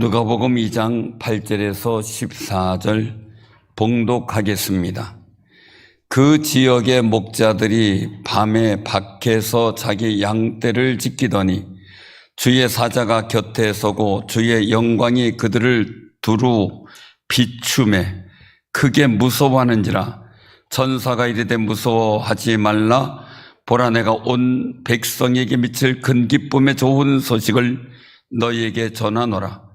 누가복음 2장 8절에서 14절 봉독하겠습니다. 그 지역의 목자들이 밤에 밖에서 자기 양떼를 지키더니 주의 사자가 곁에 서고 주의 영광이 그들을 두루 비추매 크게 무서워하는지라. 천사가 이르되 무서워하지 말라. 보라, 내가 온 백성에게 미칠 큰 기쁨의 좋은 소식을 너희에게 전하노라.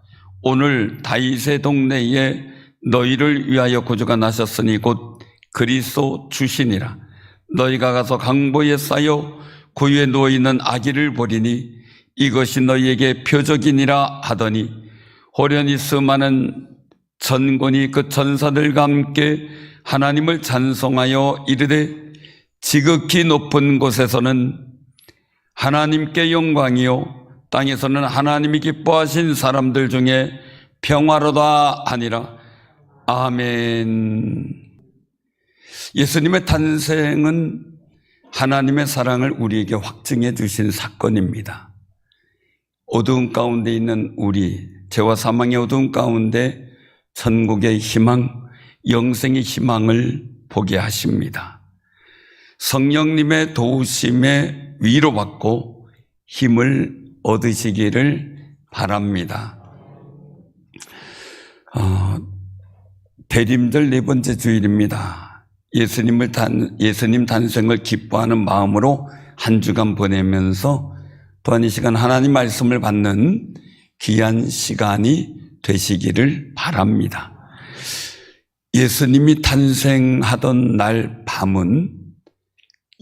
오늘 다윗의 동네에 너희를 위하여 구주가 나셨으니 곧 그리스도 주시니라. 너희가 가서 강보에 쌓여 구유에 누워있는 아기를 보리니 이것이 너희에게 표적이니라 하더니 호련히 수많은 천군이 그 천사들과 함께 하나님을 찬송하여 이르되 지극히 높은 곳에서는 하나님께 영광이요 땅에서는 하나님이 기뻐하신 사람들 중에 평화로다 하니라. 아멘. 예수님의 탄생은 하나님의 사랑을 우리에게 확증해 주신 사건입니다. 어두운 가운데 있는 우리, 죄와 사망의 어두운 가운데 천국의 희망, 영생의 희망을 보게 하십니다. 성령님의 도우심에 위로받고 힘을 얻으시기를 바랍니다. 대림절 네 번째 주일입니다. 예수님 탄생을 기뻐하는 마음으로 한 주간 보내면서 또한 이 시간 하나님 말씀을 받는 귀한 시간이 되시기를 바랍니다. 예수님이 탄생하던 날 밤은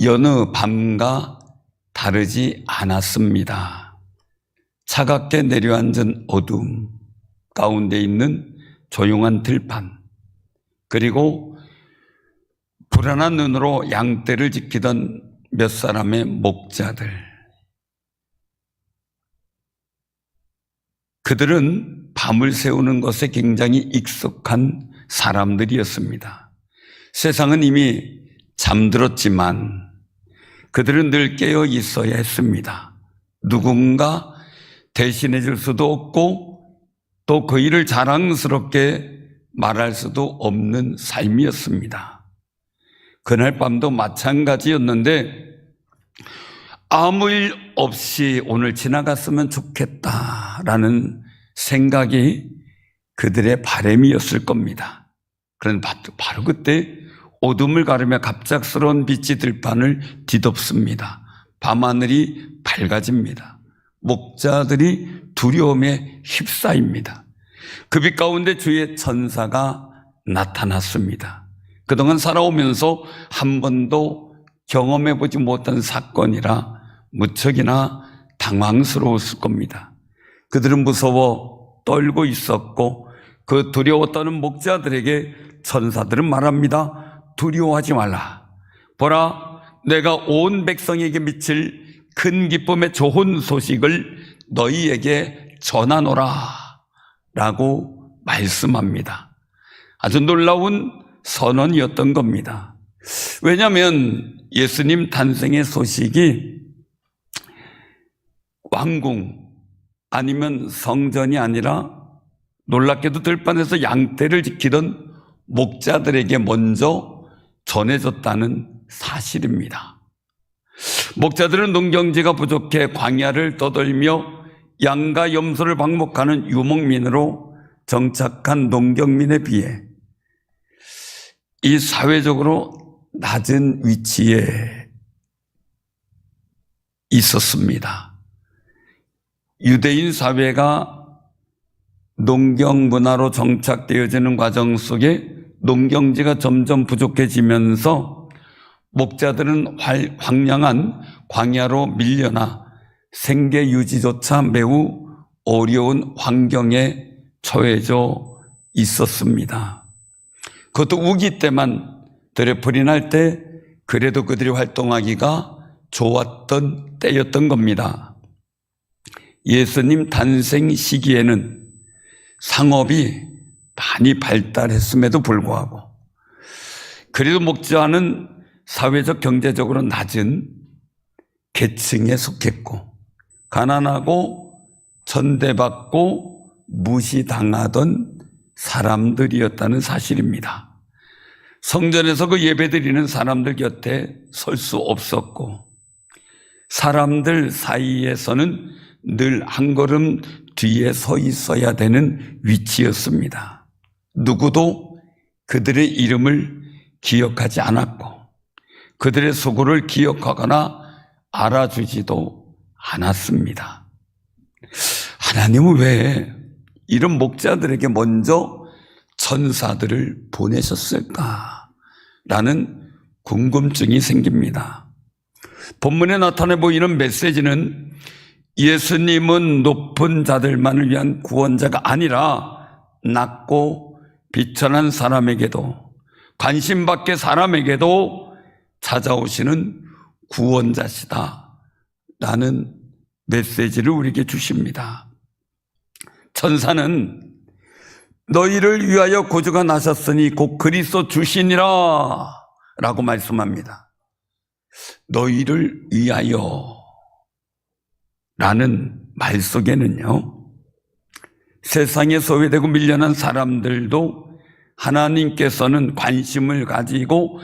여느 밤과 다르지 않았습니다. 차갑게 내려앉은 어둠 가운데 있는 조용한 들판, 그리고 불안한 눈으로 양떼를 지키던 몇 사람의 목자들, 그들은 밤을 새우는 것에 굉장히 익숙한 사람들이었습니다. 세상은 이미 잠들었지만 그들은 늘 깨어 있어야 했습니다. 누군가 대신해 줄 수도 없고 또 그 일을 자랑스럽게 말할 수도 없는 삶이었습니다. 그날 밤도 마찬가지였는데 아무 일 없이 오늘 지나갔으면 좋겠다라는 생각이 그들의 바람이었을 겁니다. 그런데 바로 그때 어둠을 가르며 갑작스러운 빛이 들판을 뒤덮습니다. 밤하늘이 밝아집니다. 목자들이 두려움에 휩싸입니다. 그 빛 가운데 주의 천사가 나타났습니다. 그동안 살아오면서 한 번도 경험해보지 못한 사건이라 무척이나 당황스러웠을 겁니다. 그들은 무서워 떨고 있었고 그 두려워 떠는 목자들에게 천사들은 말합니다. 두려워하지 말라. 보라, 내가 온 백성에게 미칠 큰 기쁨의 좋은 소식을 너희에게 전하노라 라고 말씀합니다. 아주 놀라운 선언이었던 겁니다. 왜냐하면 예수님 탄생의 소식이 왕궁 아니면 성전이 아니라 놀랍게도 들판에서 양떼를 지키던 목자들에게 먼저 전해졌다는 사실입니다. 목자들은 농경지가 부족해 광야를 떠돌며 양과 염소를 방목하는 유목민으로 정착한 농경민에 비해 이 사회적으로 낮은 위치에 있었습니다. 유대인 사회가 농경 문화로 정착되어지는 과정 속에 농경지가 점점 부족해지면서 목자들은 황량한 광야로 밀려나 생계 유지조차 매우 어려운 환경에 처해져 있었습니다. 그것도 우기 때만 들에 불이 날 때 그래도 그들이 활동하기가 좋았던 때였던 겁니다. 예수님 탄생 시기에는 상업이 많이 발달했음에도 불구하고 그래도 목자는 사회적 경제적으로 낮은 계층에 속했고 가난하고 천대받고 무시당하던 사람들이었다는 사실입니다. 성전에서 그 예배드리는 사람들 곁에 설 수 없었고 사람들 사이에서는 늘 한 걸음 뒤에 서 있어야 되는 위치였습니다. 누구도 그들의 이름을 기억하지 않았고 그들의 수고를 기억하거나 알아주지도 않았습니다. 하나님은 왜 이런 목자들에게 먼저 천사들을 보내셨을까라는 궁금증이 생깁니다. 본문에 나타내 보이는 메시지는 예수님은 높은 자들만을 위한 구원자가 아니라 낮고 비천한 사람에게도 관심 밖의 사람에게도 찾아오시는 구원자시다 라는 메시지를 우리에게 주십니다. 천사는 너희를 위하여 구주가 나셨으니 곧 그리스도 주시니라 라고 말씀합니다. 너희를 위하여 라는 말 속에는요, 세상에 소외되고 밀려난 사람들도 하나님께서는 관심을 가지고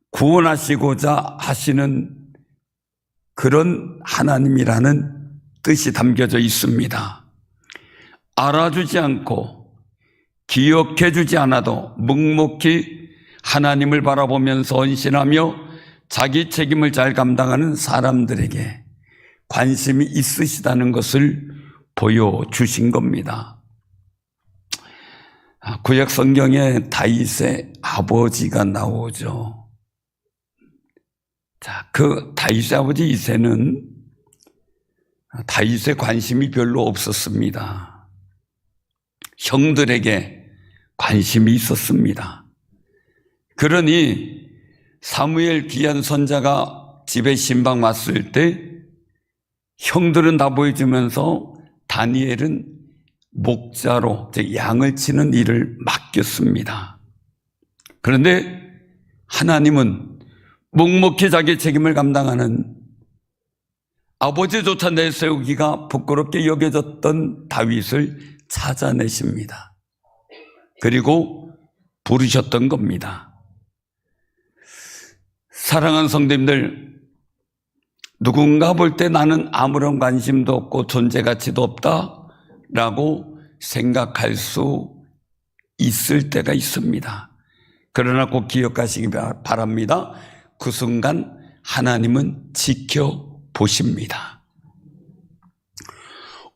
구원하시고자 하시는 그런 하나님이라는 뜻이 담겨져 있습니다. 알아주지 않고 기억해 주지 않아도 묵묵히 하나님을 바라보면서 헌신하며 자기 책임을 잘 감당하는 사람들에게 관심이 있으시다는 것을 보여주신 겁니다. 구약 성경에 다윗의 아버지가 나오죠. 자, 그 다윗의 아버지 이새는 다윗에 관심이 별로 없었습니다. 형들에게 관심이 있었습니다. 그러니 사무엘 귀한 선자가 집에 신방 왔을 때 형들은 다 보여주면서 다니엘은 목자로, 즉 양을 치는 일을 맡겼습니다. 그런데 하나님은 묵묵히 자기 책임을 감당하는 아버지조차 내세우기가 부끄럽게 여겨졌던 다윗을 찾아내십니다. 그리고 부르셨던 겁니다. 사랑하는 성도님들, 누군가 볼 때 나는 아무런 관심도 없고 존재 가치도 없다라고 생각할 수 있을 때가 있습니다. 그러나 꼭 기억하시기 바랍니다. 그 순간 하나님은 지켜보십니다.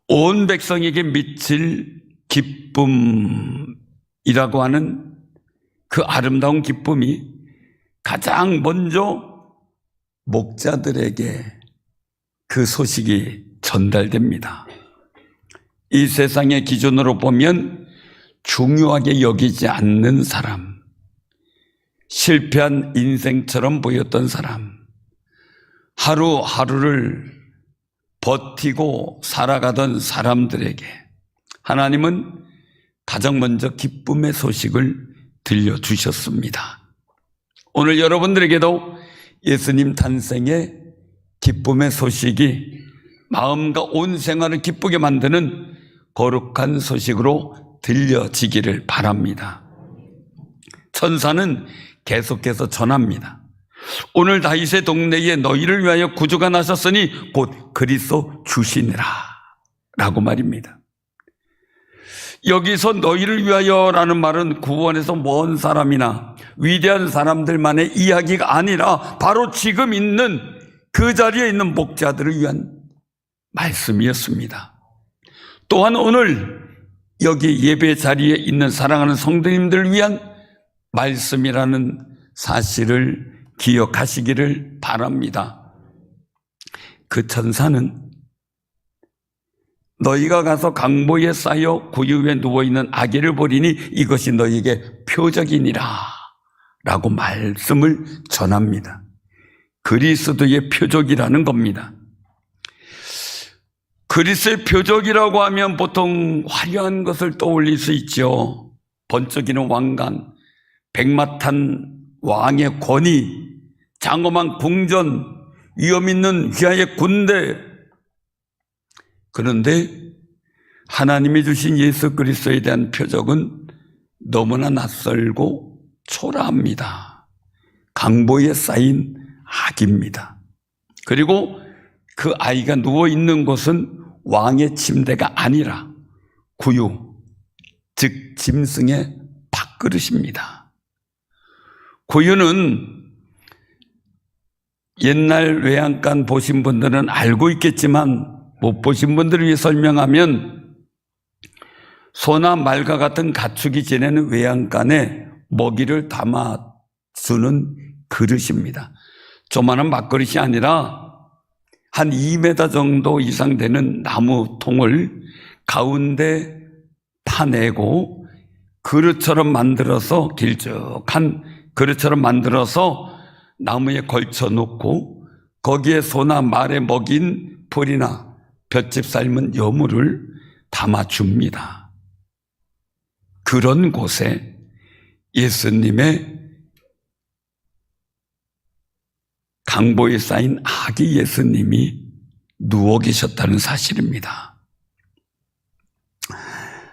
온 백성에게 미칠 기쁨이라고 하는 그 아름다운 기쁨이 가장 먼저 목자들에게 그 소식이 전달됩니다. 이 세상의 기준으로 보면 중요하게 여기지 않는 사람, 실패한 인생처럼 보였던 사람, 하루하루를 버티고 살아가던 사람들에게 하나님은 가장 먼저 기쁨의 소식을 들려주셨습니다. 오늘 여러분들에게도 예수님 탄생의 기쁨의 소식이 마음과 온 생활을 기쁘게 만드는 거룩한 소식으로 들려지기를 바랍니다. 천사는 계속해서 전합니다. 오늘 다윗의 동네에 너희를 위하여 구주가 나셨으니 곧 그리스도 주시니라 라고 말입니다. 여기서 너희를 위하여라는 말은 구원에서 먼 사람이나 위대한 사람들만의 이야기가 아니라 바로 지금 있는 그 자리에 있는 목자들을 위한 말씀이었습니다. 또한 오늘 여기 예배 자리에 있는 사랑하는 성도님들을 위한 말씀이라는 사실을 기억하시기를 바랍니다. 그 천사는 너희가 가서 강보에 쌓여 구유 위에 누워있는 아기를 보리니 이것이 너희에게 표적이니라 라고 말씀을 전합니다. 그리스도의 표적이라는 겁니다. 그리스도의 표적이라고 하면 보통 화려한 것을 떠올릴 수 있죠. 번쩍이는 왕관, 백마탄 왕의 권위, 장엄한 궁전, 위험 있는 위하의 군대. 그런데 하나님이 주신 예수 그리스도에 대한 표적은 너무나 낯설고 초라합니다. 강보에 쌓인 악입니다. 그리고 그 아이가 누워있는 곳은 왕의 침대가 아니라 구유, 즉 짐승의 밥그릇입니다. 구유는 옛날 외양간 보신 분들은 알고 있겠지만 못 보신 분들을 위해 설명하면 소나 말과 같은 가축이 지내는 외양간에 먹이를 담아주는 그릇입니다. 조만한 밥그릇이 아니라 한 2m 정도 이상 되는 나무 통을 가운데 파내고 그릇처럼 만들어서 길쭉한 그릇처럼 만들어서 나무에 걸쳐 놓고 거기에 소나 말에 먹인 풀이나 볏짚 삶은 여물을 담아줍니다. 그런 곳에 예수님의 강보에 쌓인 아기 예수님이 누워 계셨다는 사실입니다.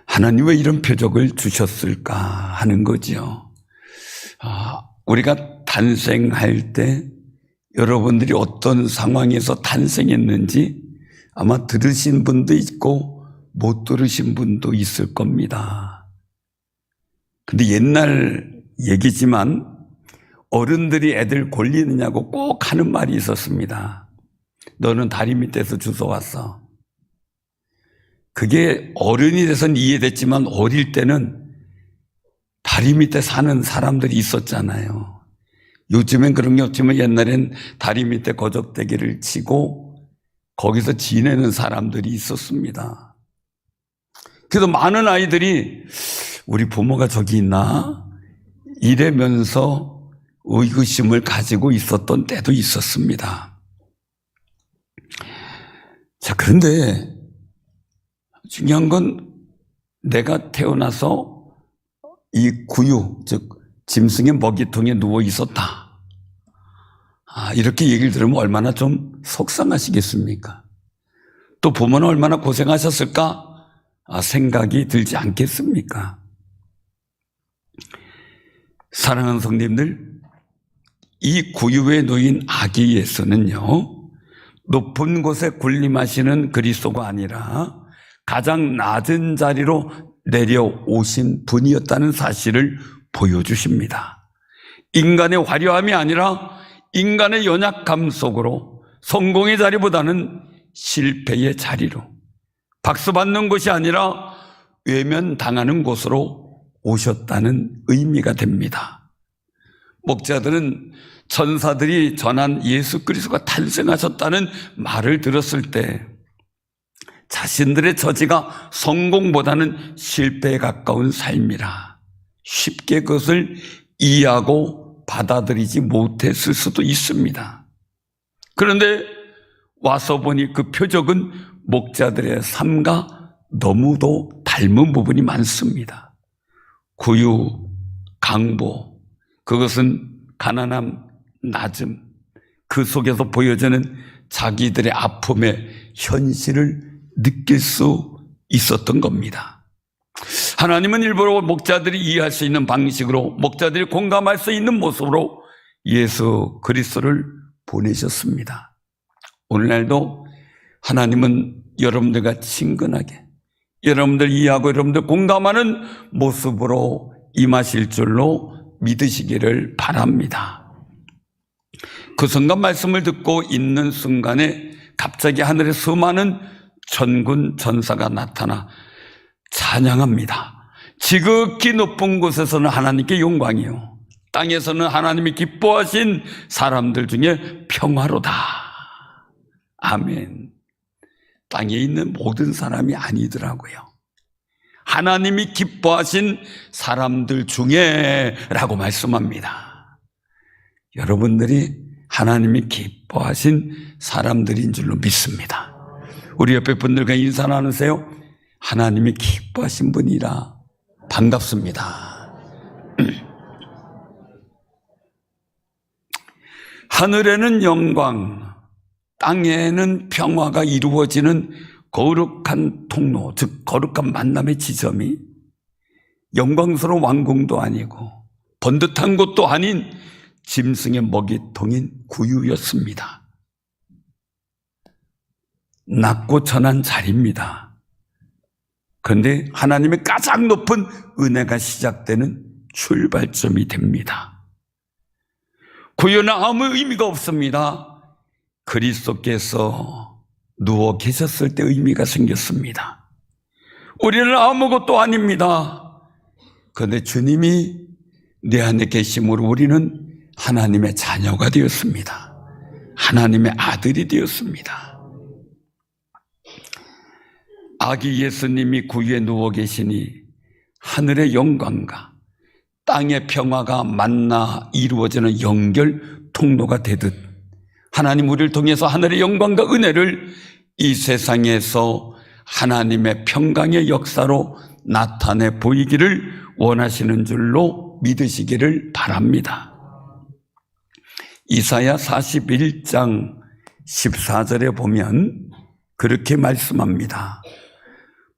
하나님 왜 이런 표적을 주셨을까 하는 거죠. 우리가 탄생할 때 여러분들이 어떤 상황에서 탄생했는지 아마 들으신 분도 있고 못 들으신 분도 있을 겁니다. 근데 옛날 얘기지만 어른들이 애들 골리느냐고 꼭 하는 말이 있었습니다. 너는 다리 밑에서 주워왔어. 그게 어른이 돼서는 이해됐지만 어릴 때는 다리 밑에 사는 사람들이 있었잖아요. 요즘엔 그런 게 없지만 옛날엔 다리 밑에 거적대기를 치고 거기서 지내는 사람들이 있었습니다. 그래서 많은 아이들이 우리 부모가 저기 있나? 이래면서 의구심을 가지고 있었던 때도 있었습니다. 자, 그런데 중요한 건 내가 태어나서 이 구유, 즉 짐승의 먹이통에 누워 있었다. 이렇게 얘기를 들으면 얼마나 좀 속상하시겠습니까? 또 부모는 얼마나 고생하셨을까? 생각이 들지 않겠습니까? 사랑하는 성님들, 이 구유에 놓인 아기 예수는요, 높은 곳에 군림하시는 그리스도가 아니라 가장 낮은 자리로 내려오신 분이었다는 사실을 보여주십니다. 인간의 화려함이 아니라 인간의 연약함 속으로 성공의 자리보다는 실패의 자리로, 박수받는 곳이 아니라 외면당하는 곳으로 오셨다는 의미가 됩니다. 목자들은 천사들이 전한 예수 그리스도가 탄생하셨다는 말을 들었을 때 자신들의 처지가 성공보다는 실패에 가까운 삶이라 쉽게 그것을 이해하고 받아들이지 못했을 수도 있습니다. 그런데 와서 보니 그 표적은 목자들의 삶과 너무도 닮은 부분이 많습니다. 구유, 강보, 그것은 가난함, 낮음, 그 속에서 보여지는 자기들의 아픔의 현실을 느낄 수 있었던 겁니다. 하나님은 일부러 목자들이 이해할 수 있는 방식으로, 목자들이 공감할 수 있는 모습으로 예수 그리스도를 보내셨습니다. 오늘날도 하나님은 여러분들과 친근하게, 여러분들 이해하고 여러분들 공감하는 모습으로 임하실 줄로 믿으시기를 바랍니다. 그 순간 말씀을 듣고 있는 순간에 갑자기 하늘에 수많은 천군 천사가 나타나 찬양합니다. 지극히 높은 곳에서는 하나님께 영광이요, 땅에서는 하나님이 기뻐하신 사람들 중에 평화로다. 아멘. 땅에 있는 모든 사람이 아니더라고요. 하나님이 기뻐하신 사람들 중에 라고 말씀합니다. 여러분들이 하나님이 기뻐하신 사람들인 줄로 믿습니다. 우리 옆에 분들과 인사 나누세요. 하나님이 기뻐하신 분이라 반갑습니다. 하늘에는 영광, 땅에는 평화가 이루어지는 거룩한 통로, 즉 거룩한 만남의 지점이 영광스러운 왕궁도 아니고 번듯한 곳도 아닌 짐승의 먹이통인 구유였습니다. 낮고 천한 자리입니다. 그런데 하나님의 가장 높은 은혜가 시작되는 출발점이 됩니다. 구유는 아무 의미가 없습니다. 그리스도께서 누워 계셨을 때 의미가 생겼습니다. 우리는 아무것도 아닙니다. 그런데 주님이 내 안에 계심으로 우리는 하나님의 자녀가 되었습니다. 하나님의 아들이 되었습니다. 아기 예수님이 구유에 누워 계시니 하늘의 영광과 땅의 평화가 만나 이루어지는 연결 통로가 되듯 하나님 우리를 통해서 하늘의 영광과 은혜를 이 세상에서 하나님의 평강의 역사로 나타내 보이기를 원하시는 줄로 믿으시기를 바랍니다. 이사야 41장 14절에 보면 그렇게 말씀합니다.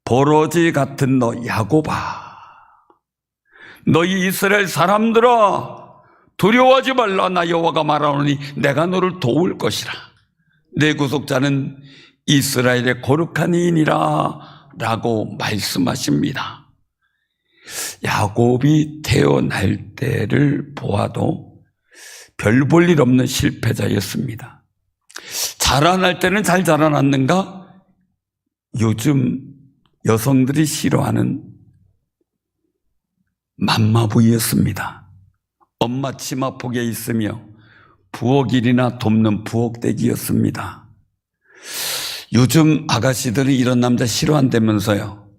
버러지 같은 너 야곱아, 너희 이스라엘 사람들아, 두려워하지 말라. 나 여호와가 말하노니 내가 너를 도울 것이라. 내 구속자는 이스라엘의 거룩한 이인이라 라고 말씀하십니다. 야곱이 태어날 때를 보아도 별 볼 일 없는 실패자였습니다. 자라날 때는 잘 자라났는가? 요즘 여성들이 싫어하는 맘마부이였습니다. 엄마 치마폭에 있으며 부엌일이나 돕는 부엌대기였습니다. 요즘 아가씨들이 이런 남자 싫어한다면서요.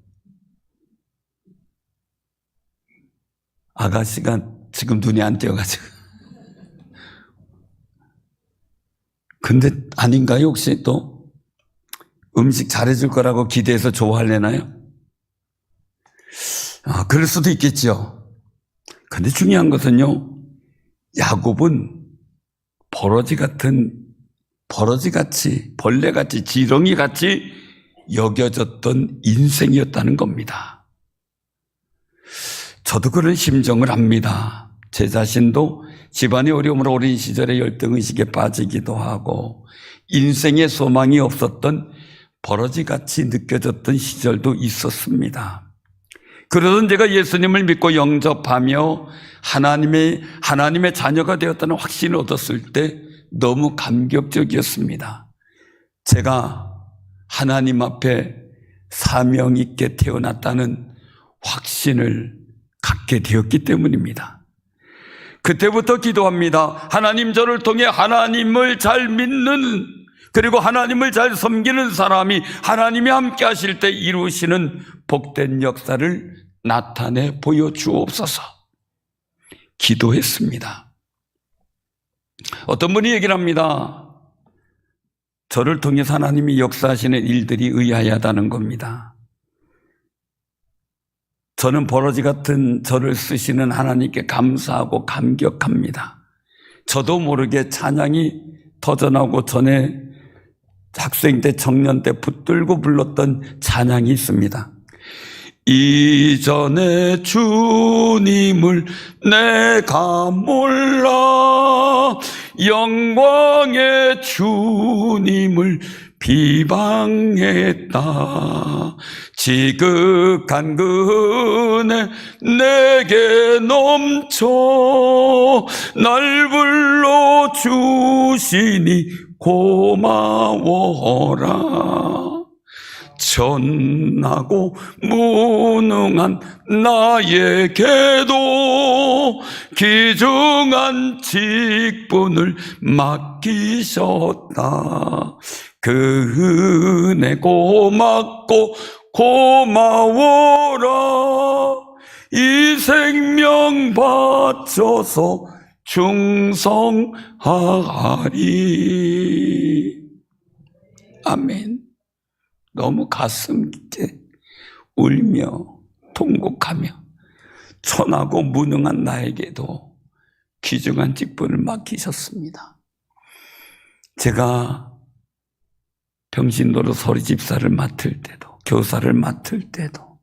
아가씨가 지금 눈이 안 띄어가지고. 근데 아닌가요? 혹시 또 음식 잘해줄 거라고 기대해서 좋아하려나요? 그럴 수도 있겠죠. 근데 중요한 것은요, 야곱은 버러지같이, 벌레같이, 지렁이같이 여겨졌던 인생이었다는 겁니다. 저도 그런 심정을 압니다. 제 자신도 집안의 어려움으로 어린 시절에 열등의식에 빠지기도 하고 인생의 소망이 없었던 버러지같이 느껴졌던 시절도 있었습니다. 그러던 제가 예수님을 믿고 영접하며 하나님의 자녀가 되었다는 확신을 얻었을 때 너무 감격적이었습니다. 제가 하나님 앞에 사명 있게 태어났다는 확신을 갖게 되었기 때문입니다. 그때부터 기도합니다. 하나님, 저를 통해 하나님을 잘 믿는, 그리고 하나님을 잘 섬기는 사람이 하나님이 함께 하실 때 이루시는 복된 역사를 나타내 보여주옵소서 기도했습니다. 어떤 분이 얘기를 합니다. 저를 통해서 하나님이 역사하시는 일들이 의아하다는 겁니다. 저는 버러지 같은 저를 쓰시는 하나님께 감사하고 감격합니다. 저도 모르게 찬양이 터져나오고 전에 학생 때, 청년 때 붙들고 불렀던 찬양이 있습니다. 이전에 주님을 내가 몰라 영광의 주님을 비방했다. 지극한 그 은혜 내게 넘쳐 날 불러주시니 고마워라. 전하고 무능한 나에게도 귀중한 직분을 맡기셨다. 그 은혜 고맙고 고마워라. 이 생명 바쳐서 충성하리. 아멘. 너무 가슴 깊게 울며 통곡하며 천하고 무능한 나에게도 귀중한 직분을 맡기셨습니다. 제가 평신도로 소리집사를 맡을 때도, 교사를 맡을 때도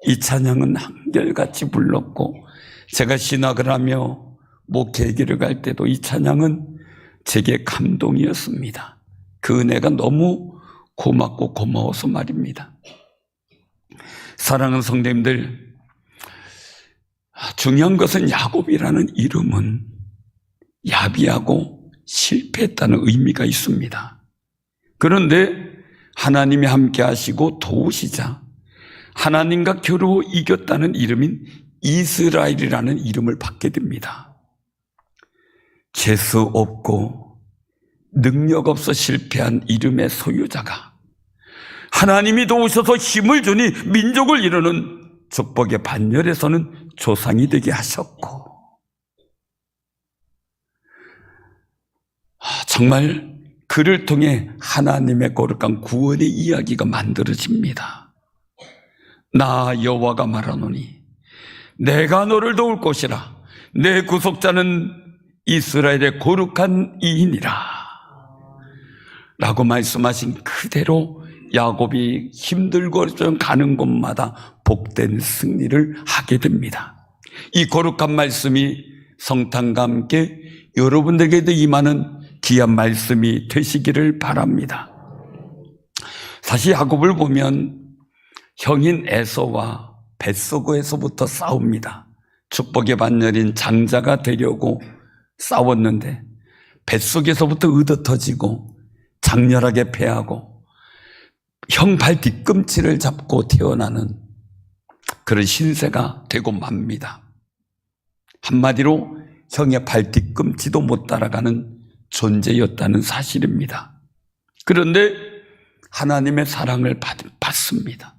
이 찬양은 한결같이 불렀고, 제가 신학을 하며 목회길을 갈 때도 이 찬양은 제게 감동이었습니다. 그 은혜가 너무 고맙고 고마워서 말입니다. 사랑하는 성도님들, 중요한 것은 야곱이라는 이름은 야비하고 실패했다는 의미가 있습니다. 그런데 하나님이 함께 하시고 도우시자 하나님과 겨루어 이겼다는 이름인 이스라엘이라는 이름을 받게 됩니다. 재수 없고 능력 없어 실패한 이름의 소유자가 하나님이 도우셔서 힘을 주니 민족을 이루는 축복의 반열에서는 조상이 되게 하셨고, 정말 그를 통해 하나님의 거룩한 구원의 이야기가 만들어집니다. 나 여호와가 말하노니 내가 너를 도울 것이라. 내 구속자는 이스라엘의 거룩한 이인이라 라고 말씀하신 그대로 야곱이 힘들고 가는 곳마다 복된 승리를 하게 됩니다. 이 거룩한 말씀이 성탄과 함께 여러분들에게도 임하는 귀한 말씀이 되시기를 바랍니다. 사실 야곱을 보면 형인 에서와 벳소고에서부터 싸웁니다. 축복의 반열인 장자가 되려고 싸웠는데 뱃속에서부터 의도터지고 장렬하게 패하고 형 발 뒤꿈치를 잡고 태어나는 그런 신세가 되고 맙니다. 한마디로 형의 발 뒤꿈치도 못 따라가는 존재였다는 사실입니다. 그런데 하나님의 사랑을 받습니다.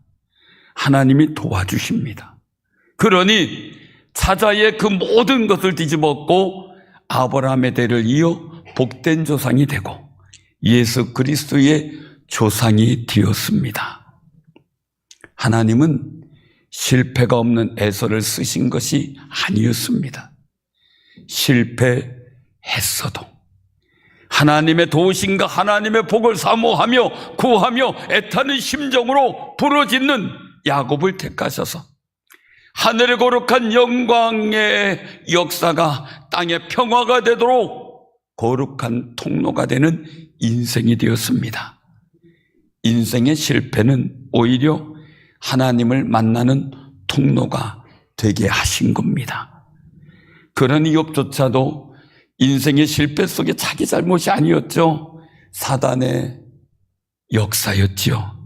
하나님이 도와주십니다. 그러니 사자의 그 모든 것을 뒤집었고 아브라함의 대를 이어 복된 조상이 되고 예수 그리스도의 조상이 되었습니다. 하나님은 실패가 없는 에서를 쓰신 것이 아니었습니다. 실패했어도 하나님의 도우심과 하나님의 복을 사모하며 구하며 애타는 심정으로 부르짖는 야곱을 택하셔서 하늘의 거룩한 영광의 역사가 땅의 평화가 되도록 거룩한 통로가 되는 인생이 되었습니다. 인생의 실패는 오히려 하나님을 만나는 통로가 되게 하신 겁니다. 그런 이업조차도 인생의 실패 속에 자기 잘못이 아니었죠. 사단의 역사였지요.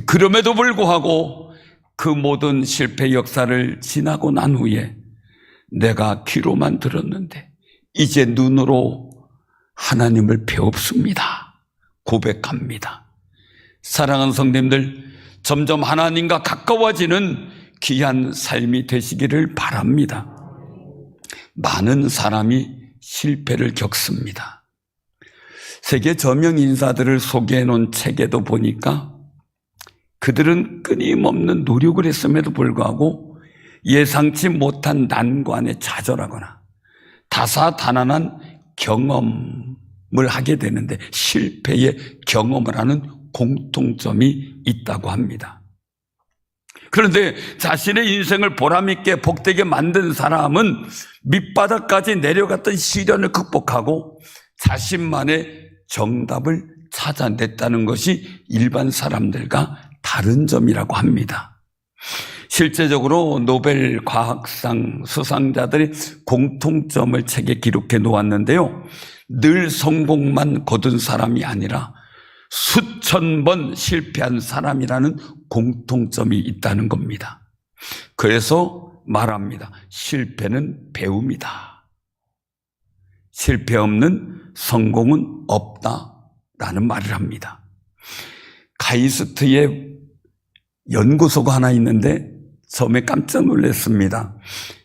그럼에도 불구하고 그 모든 실패 역사를 지나고 난 후에 내가 귀로만 들었는데 이제 눈으로 하나님을 배웁습니다. 고백합니다. 사랑하는 성도님들, 점점 하나님과 가까워지는 귀한 삶이 되시기를 바랍니다. 많은 사람이 실패를 겪습니다. 세계 저명 인사들을 소개해 놓은 책에도 보니까 그들은 끊임없는 노력을 했음에도 불구하고 예상치 못한 난관에 좌절하거나 다사다난한 경험을 하게 되는데 실패의 경험을 하는 공통점이 있다고 합니다. 그런데 자신의 인생을 보람있게 복되게 만든 사람은 밑바닥까지 내려갔던 시련을 극복하고 자신만의 정답을 찾아냈다는 것이 일반 사람들과 다른 점이라고 합니다. 실제적으로 노벨 과학상 수상자들의 공통점을 책에 기록해 놓았는데요. 늘 성공만 거둔 사람이 아니라 수천 번 실패한 사람이라는 공통점이 있다는 겁니다. 그래서 말합니다. 실패는 배움이다. 실패 없는 성공은 없다라는 말을 합니다. 카이스트의 연구소가 하나 있는데 처음에 깜짝 놀랐습니다.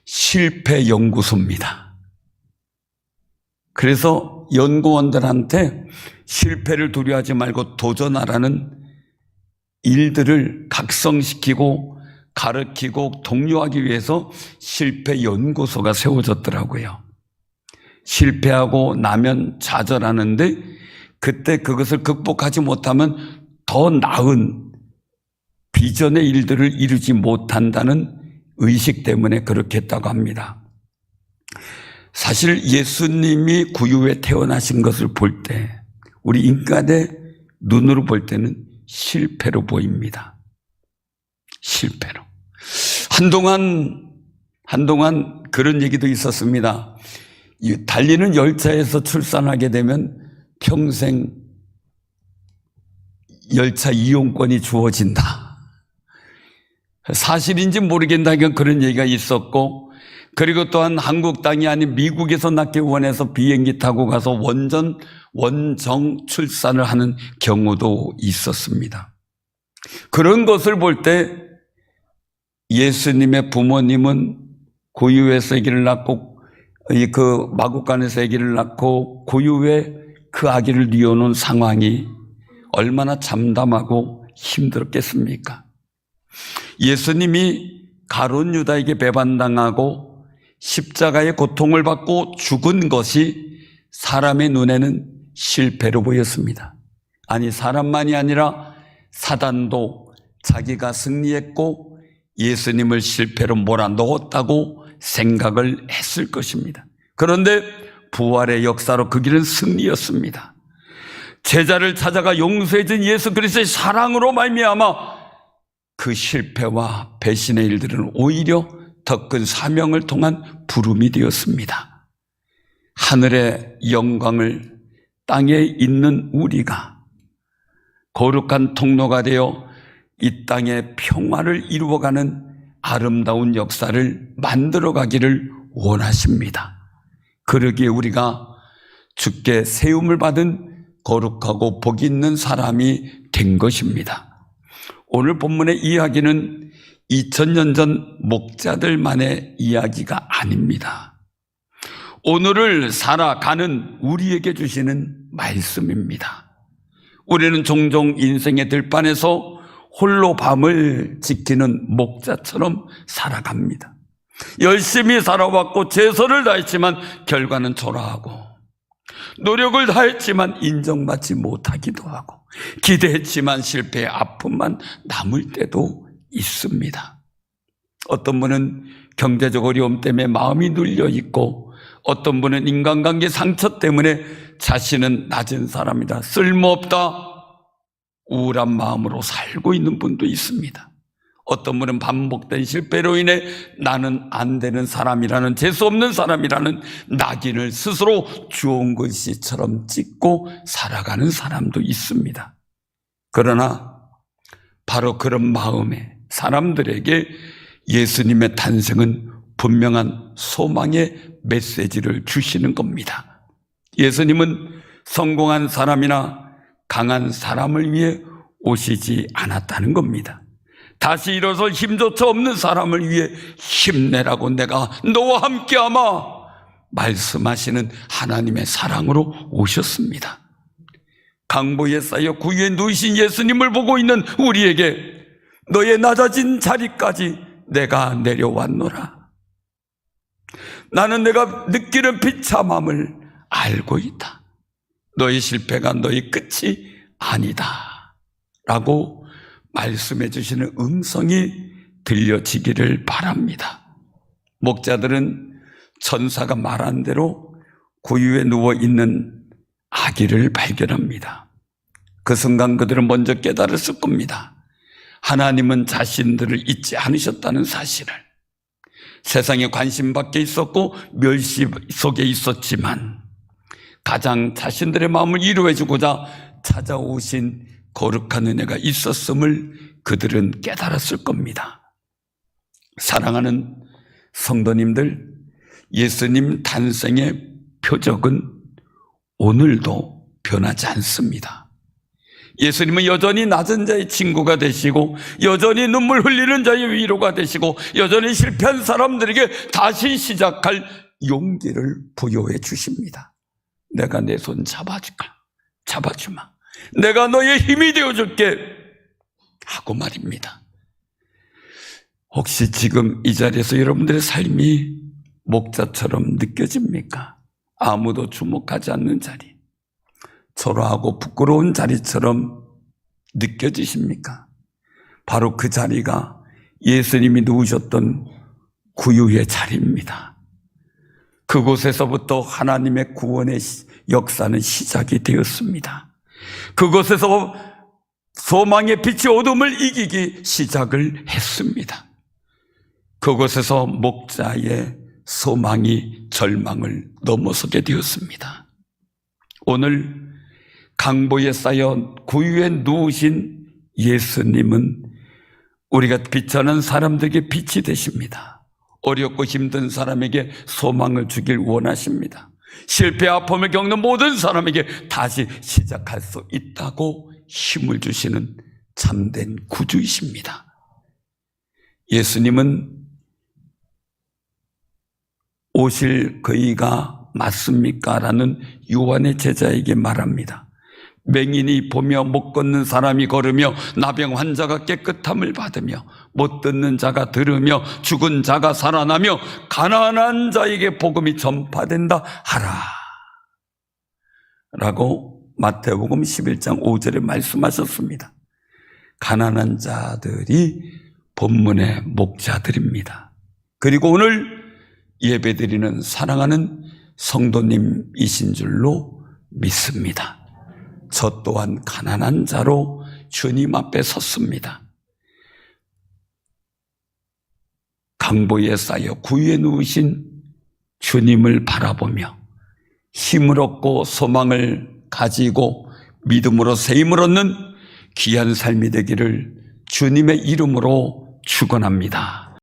실패 연구소입니다. 그래서 연구원들한테 실패를 두려워하지 말고 도전하라는 일들을 각성시키고 가르치고 독려하기 위해서 실패 연구소가 세워졌더라고요. 실패하고 나면 좌절하는데 그때 그것을 극복하지 못하면 더 나은 비전의 일들을 이루지 못한다는 의식 때문에 그렇게 했다고 합니다. 사실 예수님이 구유에 태어나신 것을 볼 때 우리 인간의 눈으로 볼 때는 실패로 보입니다. 실패로. 한동안 그런 얘기도 있었습니다. 달리는 열차에서 출산하게 되면 평생 열차 이용권이 주어진다. 사실인지 모르겠다는 그런 얘기가 있었고, 그리고 또한 한국 땅이 아닌 미국에서 낳기 원해서 비행기 타고 가서 원정 출산을 하는 경우도 있었습니다. 그런 것을 볼 때 예수님의 부모님은 고유에서 아기를 낳고 그 마구간에서 아기를 낳고 고유에 그 아기를 뉘어놓은 상황이 얼마나 잠담하고 힘들었겠습니까? 예수님이 가룟 유다에게 배반당하고 십자가의 고통을 받고 죽은 것이 사람의 눈에는 실패로 보였습니다. 아니, 사람만이 아니라 사단도 자기가 승리했고 예수님을 실패로 몰아넣었다고 생각을 했을 것입니다. 그런데 부활의 역사로 그 길은 승리였습니다. 제자를 찾아가 용서해 준 예수 그리스도의 사랑으로 말미암아 그 실패와 배신의 일들은 오히려 더 큰 사명을 통한 부름이 되었습니다. 하늘의 영광을 땅에 있는 우리가 거룩한 통로가 되어 이 땅의 평화를 이루어가는 아름다운 역사를 만들어가기를 원하십니다. 그러기에 우리가 주께 세움을 받은 거룩하고 복 있는 사람이 된 것입니다. 오늘 본문의 이야기는 2000년 전 목자들만의 이야기가 아닙니다. 오늘을 살아가는 우리에게 주시는 말씀입니다. 우리는 종종 인생의 들판에서 홀로 밤을 지키는 목자처럼 살아갑니다. 열심히 살아왔고 최선을 다했지만 결과는 초라하고, 노력을 다했지만 인정받지 못하기도 하고, 기대했지만 실패의 아픔만 남을 때도 있습니다. 어떤 분은 경제적 어려움 때문에 마음이 눌려 있고, 어떤 분은 인간관계 상처 때문에 자신은 낮은 사람이다, 쓸모없다, 우울한 마음으로 살고 있는 분도 있습니다. 어떤 분은 반복된 실패로 인해 나는 안 되는 사람이라는, 재수없는 사람이라는 낙인을 스스로 좋은 글씨처럼 찍고 살아가는 사람도 있습니다. 그러나 바로 그런 마음에 사람들에게 예수님의 탄생은 분명한 소망의 메시지를 주시는 겁니다. 예수님은 성공한 사람이나 강한 사람을 위해 오시지 않았다는 겁니다. 다시 일어설 힘조차 없는 사람을 위해 힘내라고 내가 너와 함께하마 말씀하시는 하나님의 사랑으로 오셨습니다. 강보에 쌓여 구유에 누이신 예수님을 보고 있는 우리에게 너의 낮아진 자리까지 내가 내려왔노라. 나는 내가 느끼는 비참함을 알고 있다. 너의 실패가 너의 끝이 아니다 라고 말씀해 주시는 음성이 들려지기를 바랍니다. 목자들은 천사가 말한 대로 구유에 누워있는 아기를 발견합니다. 그 순간 그들은 먼저 깨달았을 겁니다. 하나님은 자신들을 잊지 않으셨다는 사실을. 세상에 관심 밖에 있었고 멸시 속에 있었지만 가장 자신들의 마음을 이루어 주고자 찾아오신 거룩한 은혜가 있었음을 그들은 깨달았을 겁니다. 사랑하는 성도님들, 예수님 탄생의 표적은 오늘도 변하지 않습니다. 예수님은 여전히 낮은 자의 친구가 되시고, 여전히 눈물 흘리는 자의 위로가 되시고, 여전히 실패한 사람들에게 다시 시작할 용기를 부여해 주십니다. 내가 내 손 잡아주마. 내가 너의 힘이 되어줄게 하고 말입니다. 혹시 지금 이 자리에서 여러분들의 삶이 목자처럼 느껴집니까? 아무도 주목하지 않는 자리, 초라하고 부끄러운 자리처럼 느껴지십니까? 바로 그 자리가 예수님이 누우셨던 구유의 자리입니다. 그곳에서부터 하나님의 구원의 역사는 시작이 되었습니다. 그곳에서 소망의 빛이 어둠을 이기기 시작을 했습니다. 그곳에서 목자의 소망이 절망을 넘어서게 되었습니다. 오늘 강보에 쌓여 구유에 누우신 예수님은 우리가 비천한 사람들에게 빛이 되십니다. 어렵고 힘든 사람에게 소망을 주길 원하십니다. 실패, 아픔을 겪는 모든 사람에게 다시 시작할 수 있다고 힘을 주시는 참된 구주이십니다. 예수님은 오실 그이가 맞습니까? 라는 요한의 제자에게 말합니다. 맹인이 보며 못 걷는 사람이 걸으며 나병 환자가 깨끗함을 받으며 못 듣는 자가 들으며 죽은 자가 살아나며 가난한 자에게 복음이 전파된다 하라 라고 마태복음 11장 5절에 말씀하셨습니다. 가난한 자들이 본문의 목자들입니다. 그리고 오늘 예배드리는 사랑하는 성도님이신 줄로 믿습니다. 저 또한 가난한 자로 주님 앞에 섰습니다. 강보에 쌓여 구유에 누우신 주님을 바라보며 힘을 얻고 소망을 가지고 믿음으로 새 힘을 얻는 귀한 삶이 되기를 주님의 이름으로 축원합니다.